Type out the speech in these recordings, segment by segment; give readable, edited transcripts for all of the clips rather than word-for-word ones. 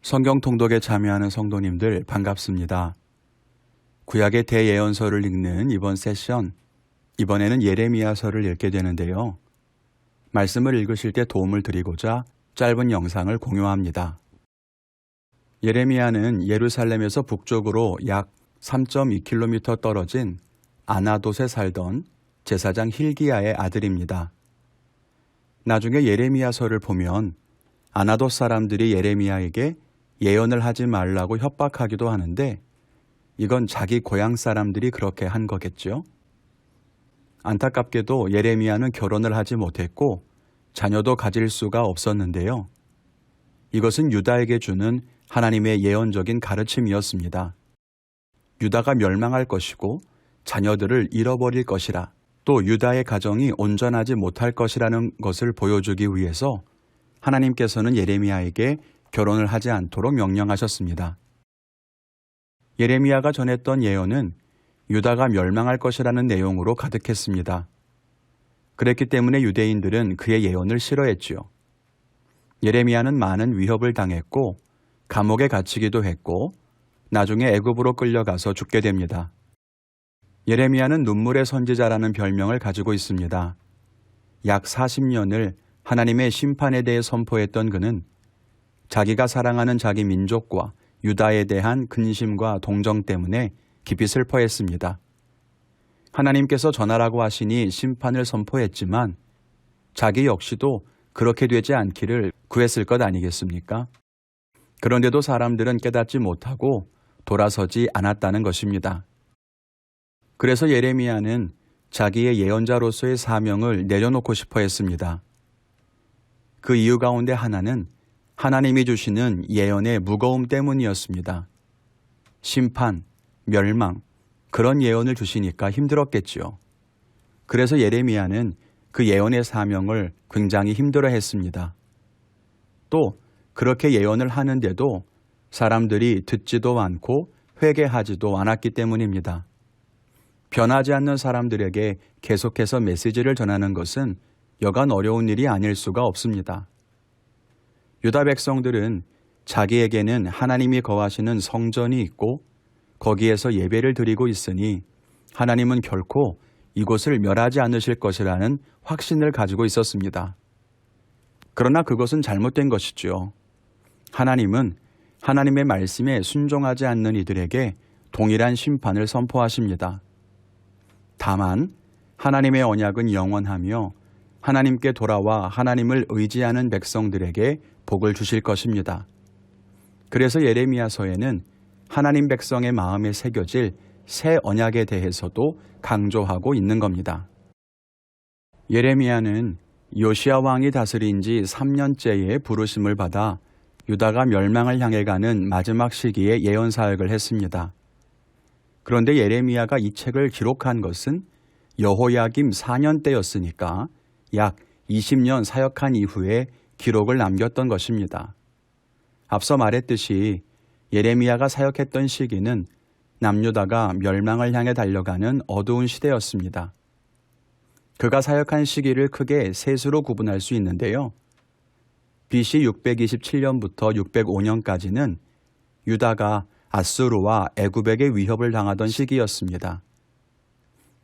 성경 통독에 참여하는 성도님들 반갑습니다. 구약의 대예언서를 읽는 이번 세션, 이번에는 예레미야서를 읽게 되는데요. 말씀을 읽으실 때 도움을 드리고자 짧은 영상을 공유합니다. 예레미야는 예루살렘에서 북쪽으로 약 3.2km 떨어진 아나돗에 살던 제사장 힐기야의 아들입니다. 나중에 예레미야서를 보면 아나돗 사람들이 예레미야에게 예언을 하지 말라고 협박하기도 하는데 이건 자기 고향 사람들이 그렇게 한 거겠죠. 안타깝게도 예레미야는 결혼을 하지 못했고 자녀도 가질 수가 없었는데요. 이것은 유다에게 주는 하나님의 예언적인 가르침이었습니다. 유다가 멸망할 것이고 자녀들을 잃어버릴 것이라, 또 유다의 가정이 온전하지 못할 것이라는 것을 보여주기 위해서 하나님께서는 예레미야에게 결혼을 하지 않도록 명령하셨습니다. 예레미야가 전했던 예언은 유다가 멸망할 것이라는 내용으로 가득했습니다. 그랬기 때문에 유대인들은 그의 예언을 싫어했지요. 예레미야는 많은 위협을 당했고 감옥에 갇히기도 했고 나중에 애굽으로 끌려가서 죽게 됩니다. 예레미야는 눈물의 선지자라는 별명을 가지고 있습니다. 약 40년을 하나님의 심판에 대해 선포했던 그는 자기가 사랑하는 자기 민족과 유다에 대한 근심과 동정 때문에 깊이 슬퍼했습니다. 하나님께서 전하라고 하시니 심판을 선포했지만 자기 역시도 그렇게 되지 않기를 구했을 것 아니겠습니까? 그런데도 사람들은 깨닫지 못하고 돌아서지 않았다는 것입니다. 그래서 예레미야는 자기의 예언자로서의 사명을 내려놓고 싶어 했습니다. 그 이유 가운데 하나는 하나님이 주시는 예언의 무거움 때문이었습니다. 심판, 멸망, 그런 예언을 주시니까 힘들었겠지요. 그래서 예레미야는 그 예언의 사명을 굉장히 힘들어했습니다. 또 그렇게 예언을 하는데도 사람들이 듣지도 않고 회개하지도 않았기 때문입니다. 변하지 않는 사람들에게 계속해서 메시지를 전하는 것은 여간 어려운 일이 아닐 수가 없습니다. 유다 백성들은 자기에게는 하나님이 거하시는 성전이 있고 거기에서 예배를 드리고 있으니 하나님은 결코 이곳을 멸하지 않으실 것이라는 확신을 가지고 있었습니다. 그러나 그것은 잘못된 것이죠. 하나님은 하나님의 말씀에 순종하지 않는 이들에게 동일한 심판을 선포하십니다. 다만 하나님의 언약은 영원하며 하나님께 돌아와 하나님을 의지하는 백성들에게 복을 주실 것입니다. 그래서 예레미야서에는 하나님 백성의 마음에 새겨질 새 언약에 대해서도 강조하고 있는 겁니다. 예레미야는 요시야 왕이 다스린 지 3년째의 부르심을 받아 유다가 멸망을 향해 가는 마지막 시기에 예언 사역을 했습니다. 그런데 예레미야가 이 책을 기록한 것은 여호야김 4년 때였으니까 약 20년 사역한 이후에 기록을 남겼던 것입니다. 앞서 말했듯이 예레미야가 사역했던 시기는 남유다가 멸망을 향해 달려가는 어두운 시대였습니다. 그가 사역한 시기를 크게 셋으로 구분할 수 있는데요. BC 627년부터 605년까지는 유다가 아수르와 애굽에게 위협을 당하던 시기였습니다.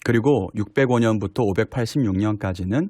그리고 605년부터 586년까지는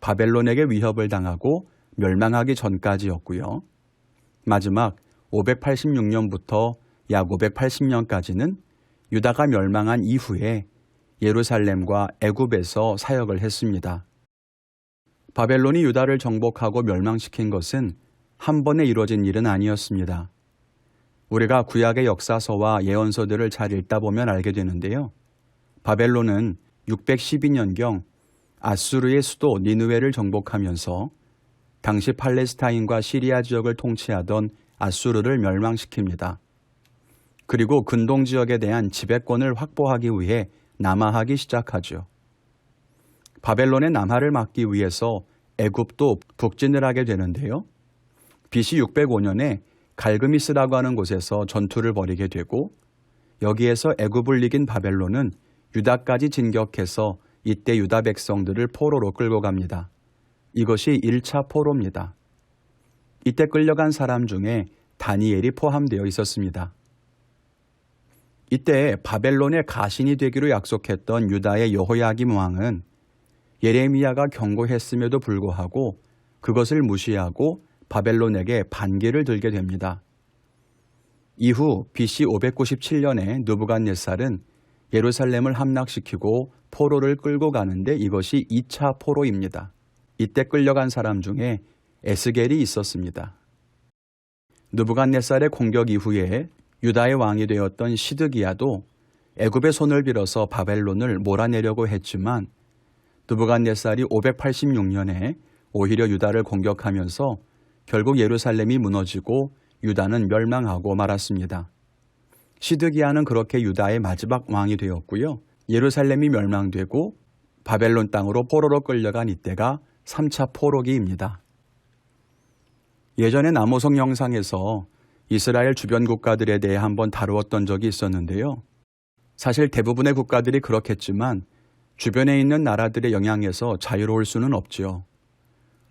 바벨론에게 위협을 당하고 멸망하기 전까지였고요. 마지막 586년부터 약 580년까지는 유다가 멸망한 이후에 예루살렘과 애굽에서 사역을 했습니다. 바벨론이 유다를 정복하고 멸망시킨 것은 한 번에 이루어진 일은 아니었습니다. 우리가 구약의 역사서와 예언서들을 잘 읽다 보면 알게 되는데요. 바벨론은 612년경 아수르의 수도 니느웨를 정복하면서 당시 팔레스타인과 시리아 지역을 통치하던 아수르를 멸망시킵니다. 그리고 근동 지역에 대한 지배권을 확보하기 위해 남하하기 시작하죠. 바벨론의 남하를 막기 위해서 애굽도 북진을 하게 되는데요. BC 605년에 갈그미스라고 하는 곳에서 전투를 벌이게 되고 여기에서 애굽을 이긴 바벨론은 유다까지 진격해서 이때 유다 백성들을 포로로 끌고 갑니다. 이것이 1차 포로입니다. 이때 끌려간 사람 중에 다니엘이 포함되어 있었습니다. 이때 바벨론의 가신이 되기로 약속했던 유다의 여호야김 왕은 예레미야가 경고했음에도 불구하고 그것을 무시하고 바벨론에게 반기를 들게 됩니다. 이후 BC 597년에 느부갓네살은 예루살렘을 함락시키고 포로를 끌고 가는데 이것이 2차 포로입니다. 이때 끌려간 사람 중에 에스겔이 있었습니다. 느부갓네살의 공격 이후에 유다의 왕이 되었던 시드기야도 애굽의 손을 빌어서 바벨론을 몰아내려고 했지만 느부갓네살이 586년에 오히려 유다를 공격하면서 결국 예루살렘이 무너지고 유다는 멸망하고 말았습니다. 시드기야는 그렇게 유다의 마지막 왕이 되었고요. 예루살렘이 멸망되고 바벨론 땅으로 포로로 끌려간 이때가 3차 포로기입니다. 예전에 남호성 영상에서 이스라엘 주변 국가들에 대해 한번 다루었던 적이 있었는데요. 사실 대부분의 국가들이 그렇겠지만 주변에 있는 나라들의 영향에서 자유로울 수는 없지요.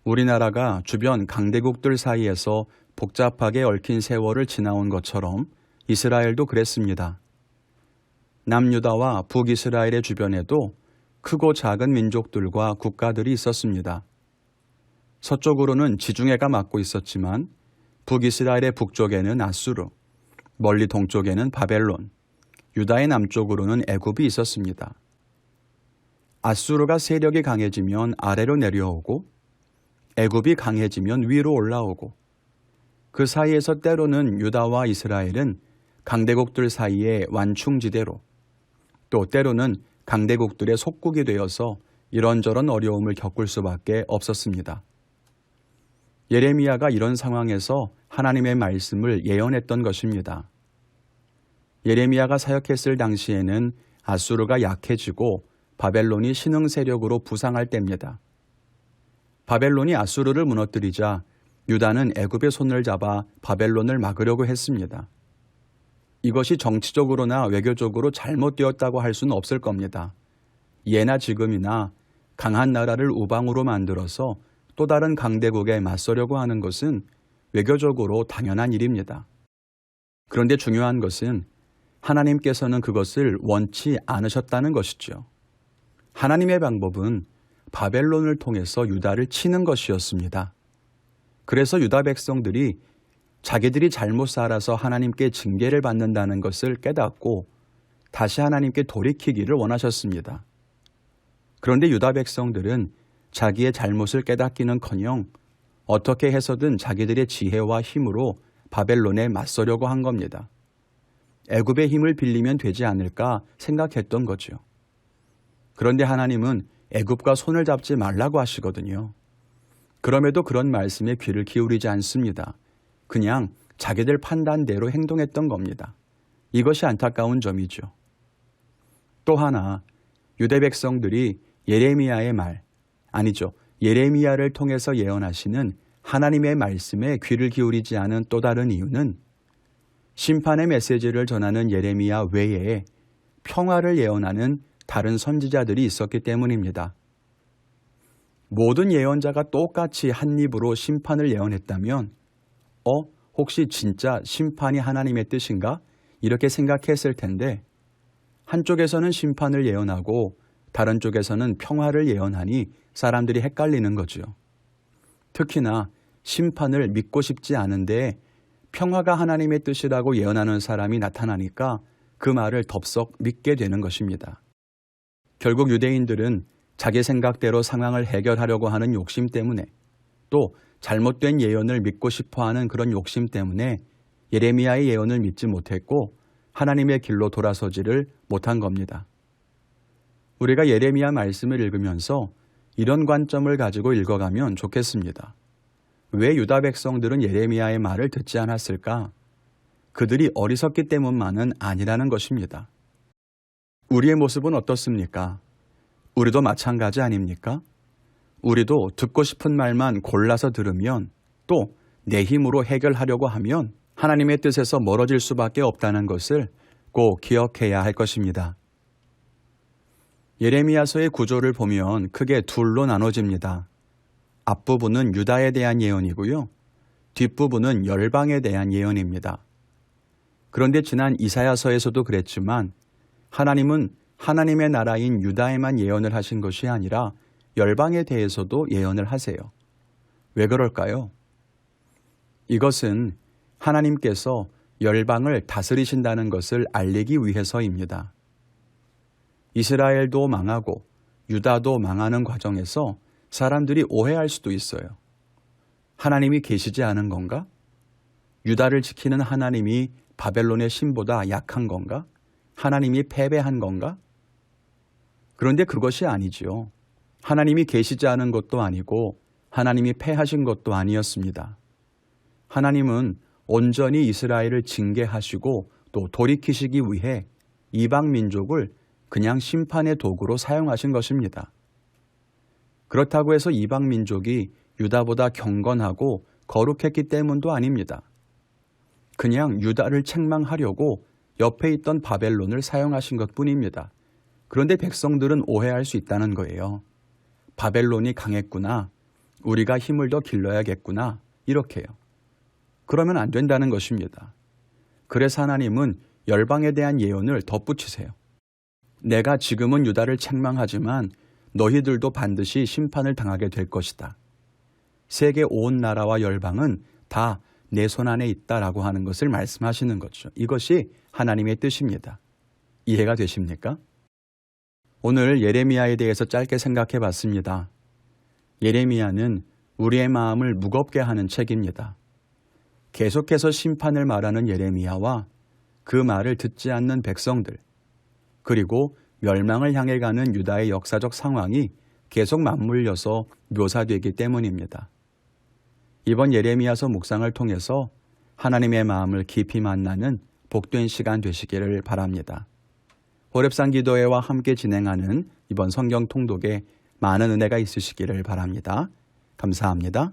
우리나라가 주변 강대국들 사이에서 복잡하게 얽힌 세월을 지나온 것처럼 이스라엘도 그랬습니다. 남유다와 북이스라엘의 주변에도 크고 작은 민족들과 국가들이 있었습니다. 서쪽으로는 지중해가 막고 있었지만 북이스라엘의 북쪽에는 아수르, 멀리 동쪽에는 바벨론, 유다의 남쪽으로는 애굽이 있었습니다. 아수르가 세력이 강해지면 아래로 내려오고 애굽이 강해지면 위로 올라오고 그 사이에서 때로는 유다와 이스라엘은 강대국들 사이의 완충지대로 또 때로는 강대국들의 속국이 되어서 이런저런 어려움을 겪을 수밖에 없었습니다. 예레미야가 이런 상황에서 하나님의 말씀을 예언했던 것입니다. 예레미야가 사역했을 당시에는 아수르가 약해지고 바벨론이 신흥 세력으로 부상할 때입니다. 바벨론이 아수르를 무너뜨리자 유다는 애굽의 손을 잡아 바벨론을 막으려고 했습니다. 이것이 정치적으로나 외교적으로 잘못되었다고 할 수는 없을 겁니다. 예나 지금이나 강한 나라를 우방으로 만들어서 또 다른 강대국에 맞서려고 하는 것은 외교적으로 당연한 일입니다. 그런데 중요한 것은 하나님께서는 그것을 원치 않으셨다는 것이죠. 하나님의 방법은 바벨론을 통해서 유다를 치는 것이었습니다. 그래서 유다 백성들이 자기들이 잘못 살아서 하나님께 징계를 받는다는 것을 깨닫고 다시 하나님께 돌이키기를 원하셨습니다. 그런데 유다 백성들은 자기의 잘못을 깨닫기는커녕 어떻게 해서든 자기들의 지혜와 힘으로 바벨론에 맞서려고 한 겁니다. 애굽의 힘을 빌리면 되지 않을까 생각했던 거죠. 그런데 하나님은 애굽과 손을 잡지 말라고 하시거든요. 그럼에도 그런 말씀에 귀를 기울이지 않습니다. 그냥 자기들 판단대로 행동했던 겁니다. 이것이 안타까운 점이죠. 또 하나, 유대 백성들이 예레미야의 말, 아니죠. 예레미야를 통해서 예언하시는 하나님의 말씀에 귀를 기울이지 않은 또 다른 이유는 심판의 메시지를 전하는 예레미야 외에 평화를 예언하는 다른 선지자들이 있었기 때문입니다. 모든 예언자가 똑같이 한 입으로 심판을 예언했다면 혹시 진짜 심판이 하나님의 뜻인가? 이렇게 생각했을 텐데 한쪽에서는 심판을 예언하고 다른 쪽에서는 평화를 예언하니 사람들이 헷갈리는 거죠. 특히나 심판을 믿고 싶지 않은데 평화가 하나님의 뜻이라고 예언하는 사람이 나타나니까 그 말을 덥석 믿게 되는 것입니다. 결국 유대인들은 자기 생각대로 상황을 해결하려고 하는 욕심 때문에 또 잘못된 예언을 믿고 싶어하는 그런 욕심 때문에 예레미야의 예언을 믿지 못했고 하나님의 길로 돌아서지를 못한 겁니다. 우리가 예레미야 말씀을 읽으면서 이런 관점을 가지고 읽어가면 좋겠습니다. 왜 유다 백성들은 예레미야의 말을 듣지 않았을까? 그들이 어리석기 때문만은 아니라는 것입니다. 우리의 모습은 어떻습니까? 우리도 마찬가지 아닙니까? 우리도 듣고 싶은 말만 골라서 들으면 또 내 힘으로 해결하려고 하면 하나님의 뜻에서 멀어질 수밖에 없다는 것을 꼭 기억해야 할 것입니다. 예레미야서의 구조를 보면 크게 둘로 나눠집니다. 앞부분은 유다에 대한 예언이고요. 뒷부분은 열방에 대한 예언입니다. 그런데 지난 이사야서에서도 그랬지만 하나님은 하나님의 나라인 유다에만 예언을 하신 것이 아니라 열방에 대해서도 예언을 하세요. 왜 그럴까요? 이것은 하나님께서 열방을 다스리신다는 것을 알리기 위해서입니다. 이스라엘도 망하고 유다도 망하는 과정에서 사람들이 오해할 수도 있어요. 하나님이 계시지 않은 건가? 유다를 지키는 하나님이 바벨론의 신보다 약한 건가? 하나님이 패배한 건가? 그런데 그것이 아니지요. 하나님이 계시지 않은 것도 아니고 하나님이 패하신 것도 아니었습니다. 하나님은 온전히 이스라엘을 징계하시고 또 돌이키시기 위해 이방 민족을 그냥 심판의 도구로 사용하신 것입니다. 그렇다고 해서 이방 민족이 유다보다 경건하고 거룩했기 때문도 아닙니다. 그냥 유다를 책망하려고 옆에 있던 바벨론을 사용하신 것뿐입니다. 그런데 백성들은 오해할 수 있다는 거예요. 바벨론이 강했구나. 우리가 힘을 더 길러야겠구나. 이렇게요. 그러면 안 된다는 것입니다. 그래서 하나님은 열방에 대한 예언을 덧붙이세요. 내가 지금은 유다를 책망하지만 너희들도 반드시 심판을 당하게 될 것이다. 세계 온 나라와 열방은 다 내 손 안에 있다라고 하는 것을 말씀하시는 거죠. 이것이 하나님의 뜻입니다. 이해가 되십니까? 오늘 예레미야에 대해서 짧게 생각해 봤습니다. 예레미야는 우리의 마음을 무겁게 하는 책입니다. 계속해서 심판을 말하는 예레미야와 그 말을 듣지 않는 백성들, 그리고 멸망을 향해 가는 유다의 역사적 상황이 계속 맞물려서 묘사되기 때문입니다. 이번 예레미야서 묵상을 통해서 하나님의 마음을 깊이 만나는 복된 시간 되시기를 바랍니다. 호렙산 기도회와 함께 진행하는 이번 성경 통독에 많은 은혜가 있으시기를 바랍니다. 감사합니다.